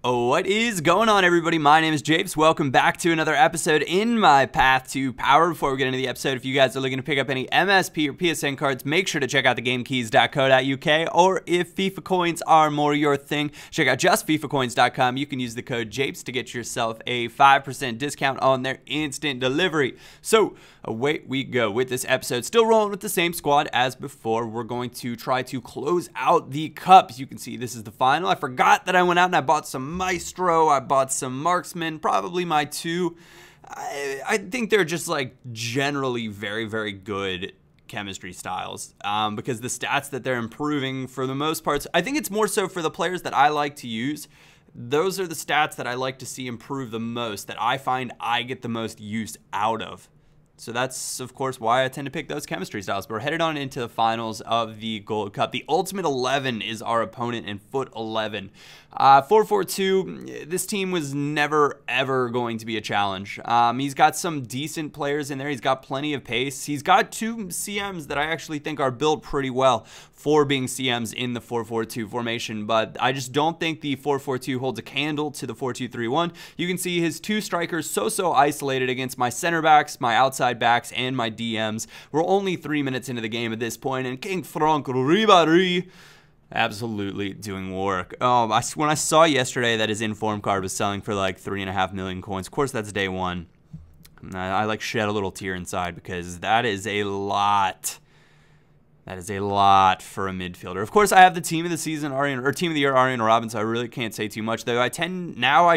What is going on, everybody? My name is Japes. Welcome back to another episode in my path to power. Before we get into the episode, if you guys are looking to pick up any MSP or PSN cards, make sure to check out thegamekeys.co.uk, or if FIFA coins are more your thing, check out justfifacoins.com. You can use the code Japes to get yourself a 5% discount on their instant delivery. So away we go with this episode. Still rolling with the same squad as before. We're going to try to close out the cups. You can see this is the final. I forgot that I went out and I bought some Maestro, I bought some Marksman, probably my two. I think they're just like generally very, very good chemistry styles because the stats that they're improving for the most part, I think it's more so for the players that I like to use. Those are the stats that I like to see improve the most, that I find I get the most use out of. So that's, of course, why I tend to pick those chemistry styles. But we're headed on into the finals of the Gold Cup. The Ultimate 11 is our opponent in Foot 11. 4-4-2, this team was never, ever going to be a challenge. He's got some decent players in there. He's got plenty of pace. He's got two CMs that I actually think are built pretty well for being CMs in the 4-4-2 formation. But I just don't think the 4-4-2 holds a candle to the 4-2-3-1. You can see his two strikers so isolated against my center backs, my outside backs, and my DMs. We're only 3 minutes into the game at this point, and King Frank Ribéry absolutely doing work. When I saw yesterday that his inform card was selling for like 3.5 million coins, of course that's day one, I like shed a little tear inside because that is a lot. That is a lot for a midfielder. Of course, I have the team of the season, team of the year, Arjen Robben, so I really can't say too much. Though I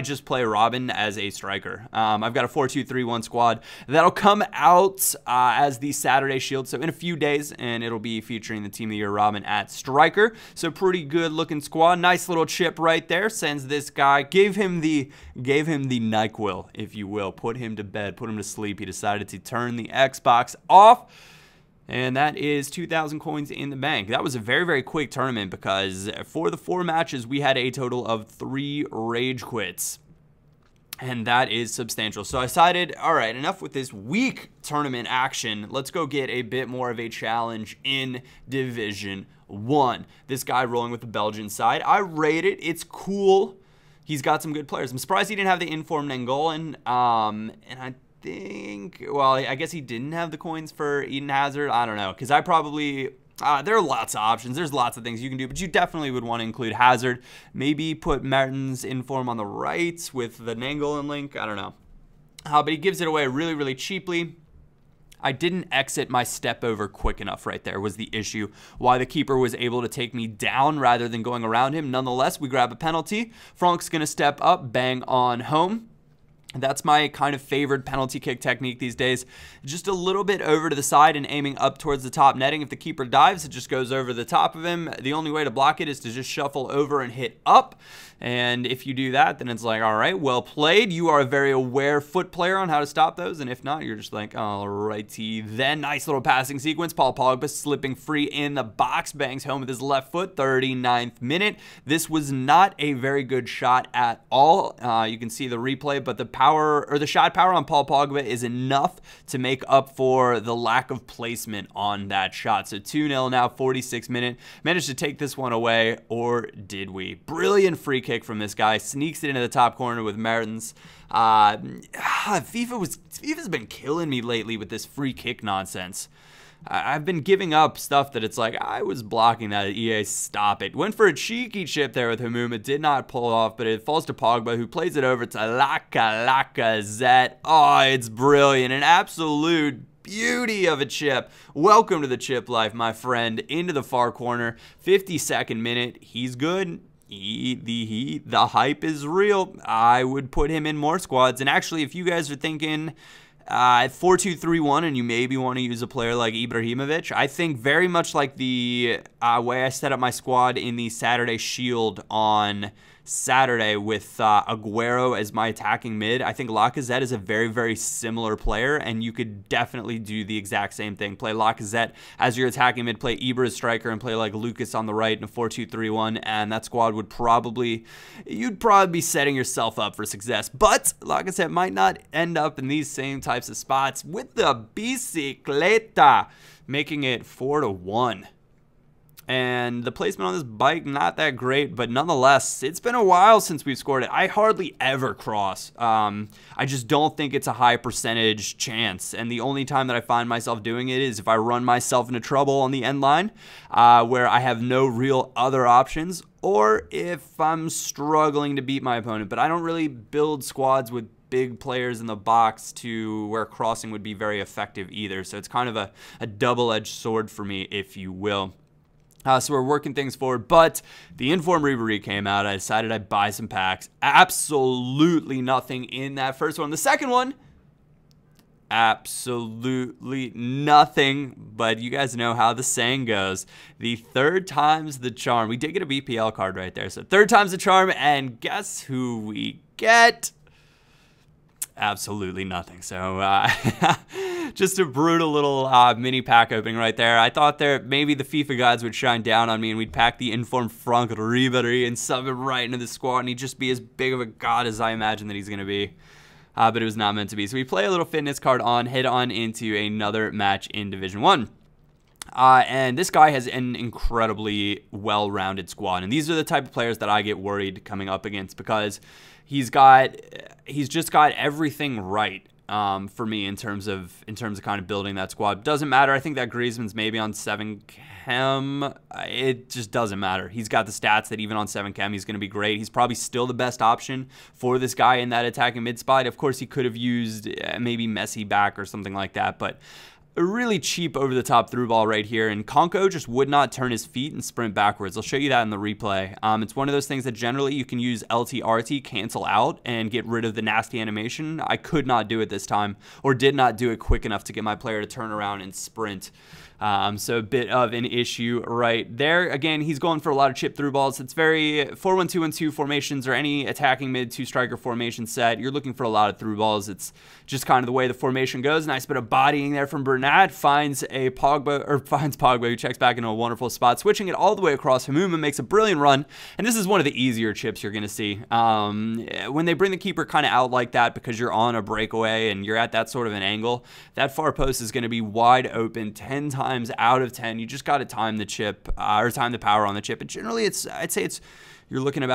just play Robben as a striker. I've got a 4-2-3-1 squad that'll come out as the Saturday Shield, so in a few days, and it'll be featuring the team of the year Robben at striker. So pretty good looking squad. Nice little chip right there. Sends this guy, gave him the NyQuil, if you will. Put him to bed, put him to sleep. He decided to turn the Xbox off. And that is 2,000 coins in the bank. That was a very, very quick tournament because for the 4 matches, we had a total of 3 rage quits. And that is substantial. So I decided, all right, enough with this weak tournament action. Let's go get a bit more of a challenge in Division 1. This guy rolling with the Belgian side. I rate it. It's cool. He's got some good players. I'm surprised he didn't have the informed Nangolan. I guess he didn't have the coins for Eden Hazard. I don't know, because I probably, there are lots of options. There's lots of things you can do, but you definitely would want to include Hazard. Maybe put Mertens inform on the right with the Nangolan link. I don't know. But he gives it away really, really cheaply. I didn't exit my step over quick enough right there was the issue. Why the keeper was able to take me down rather than going around him. Nonetheless, we grab a penalty. Frank's going to step up, bang on home. That's my kind of favored penalty kick technique these days. Just a little bit over to the side and aiming up towards the top netting. If the keeper dives, it just goes over the top of him. The only way to block it is to just shuffle over and hit up. And if you do that, then it's like, all right, well played. You are a very aware foot player on how to stop those. And if not, you're just like, all righty then. Nice little passing sequence. Paul Pogba slipping free in the box. Bangs home with his left foot. 39th minute. This was not a very good shot at all. You can see the replay, but the power, or the shot power on Paul Pogba is enough to make up for the lack of placement on that shot. So 2-0 now, 46th minute. Managed to take this one away, or did we? Brilliant free kick from this guy. Sneaks it into the top corner with Mertens. FIFA's been killing me lately with this free kick nonsense. I've been giving up stuff that it's like, I was blocking that at EA, stop it. Went for a cheeky chip there with Hamoum. It did not pull off, but it falls to Pogba, who plays it over to LACA. Oh, it's brilliant. An absolute beauty of a chip. Welcome to the chip life, my friend. Into the far corner. 52nd minute. He's good. The hype is real. I would put him in more squads. And actually, if you guys are thinking 4-2-3-1 and you maybe want to use a player like Ibrahimovic, I think very much like the way I set up my squad in the Saturday Shield on Saturday with Aguero as my attacking mid. I think Lacazette is a very, very similar player, and you could definitely do the exact same thing. Play Lacazette as your attacking mid, play Ibra as striker, and play like Lucas on the right in a 4-2-3-1, and that squad would you'd probably be setting yourself up for success. But Lacazette might not end up in these same types of spots with the bicicleta, making it 4-1. And the placement on this bike, not that great, but nonetheless, it's been a while since we've scored it. I hardly ever cross. I just don't think it's a high percentage chance. And the only time that I find myself doing it is if I run myself into trouble on the end line, where I have no real other options, or if I'm struggling to beat my opponent. But I don't really build squads with big players in the box to where crossing would be very effective either. So it's kind of a double-edged sword for me, if you will. So we're working things forward, but the Inform Ribery came out. I decided I'd buy some packs. Absolutely nothing in that first one. The second one, absolutely nothing, but you guys know how the saying goes. The third time's the charm. We did get a BPL card right there, so third time's the charm, and guess who we get? Absolutely nothing. So just a brutal little mini pack opening right there. I thought maybe the FIFA gods would shine down on me and we'd pack the Inform Frank Ribery and sub him right into the squad and he'd just be as big of a god as I imagine that he's going to be. But it was not meant to be. So we play a little fitness card on, head on into another match in Division 1. And this guy has an incredibly well-rounded squad. And these are the type of players that I get worried coming up against because he's just got everything right for me in terms of kind of building that squad. Doesn't matter. I think that Griezmann's maybe on 7 chem. It just doesn't matter. He's got the stats that even on 7 chem he's going to be great. He's probably still the best option for this guy in that attacking mid spot. Of course, he could have used maybe Messi back or something like that, but a really cheap over-the-top through ball right here, and Konko just would not turn his feet and sprint backwards. I'll show you that in the replay. It's one of those things that generally you can use LT-RT, cancel out, and get rid of the nasty animation. I could not do it this time, or did not do it quick enough to get my player to turn around and sprint. So a bit of an issue right there. Again, he's going for a lot of chip through balls. It's very 4-1-2-1-2 formations or any attacking mid two-striker formation set. You're looking for a lot of through balls. It's just kind of the way the formation goes. Nice bit of bodying there from Bernat. Finds Pogba, who checks back into a wonderful spot. Switching it all the way across. Hamuma makes a brilliant run. And this is one of the easier chips you're going to see. When they bring the keeper kind of out like that because you're on a breakaway and you're at that sort of an angle, that far post is going to be wide open 10 times out of 10. You just got to time the chip or time the power on the chip. And generally, I'd say you're looking at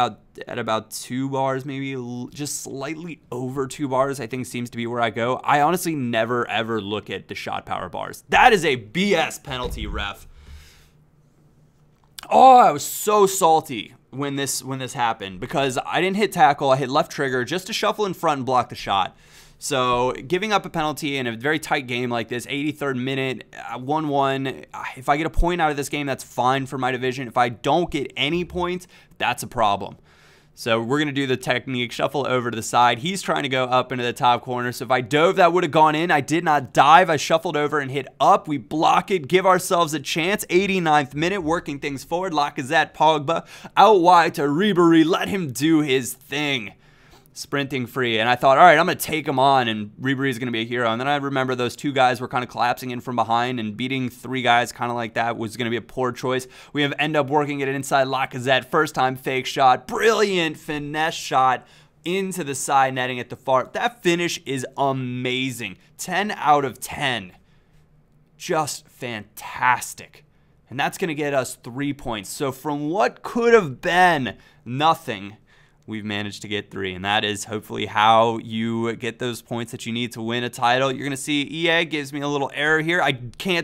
about 2 bars, maybe just slightly over 2 bars. I think seems to be where I go. I honestly never ever look at the shot power bars. That is a BS penalty, ref. Oh, I was so salty when this happened because I didn't hit tackle. I hit left trigger just to shuffle in front and block the shot. So giving up a penalty in a very tight game like this, 83rd minute, 1-1, if I get a point out of this game, that's fine for my division. If I don't get any points, that's a problem. So we're going to do the technique, shuffle over to the side. He's trying to go up into the top corner. So if I dove, that would have gone in. I did not dive. I shuffled over and hit up. We block it, give ourselves a chance. 89th minute, working things forward. Lacazette, Pogba, out wide to Ribery. Let him do his thing. Sprinting free, and I thought, all right, I'm going to take him on, and Ribery is going to be a hero. And then I remember those 2 guys were kind of collapsing in from behind, and beating 3 guys kind of like that was going to be a poor choice. We end up working it inside Lacazette. First time fake shot, brilliant finesse shot into the side netting at the far. That finish is amazing. 10 out of 10. Just fantastic. And that's going to get us 3 points. So from what could have been nothing, we've managed to get 3, and that is hopefully how you get those points that you need to win a title. You're going to see EA gives me a little error here. I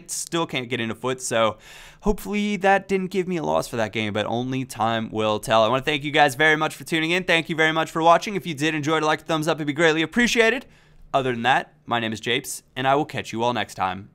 still can't get into foot, so hopefully that didn't give me a loss for that game, but only time will tell. I want to thank you guys very much for tuning in. Thank you very much for watching. If you did enjoy it, like a thumbs up. It'd be greatly appreciated. Other than that, my name is Japes, and I will catch you all next time.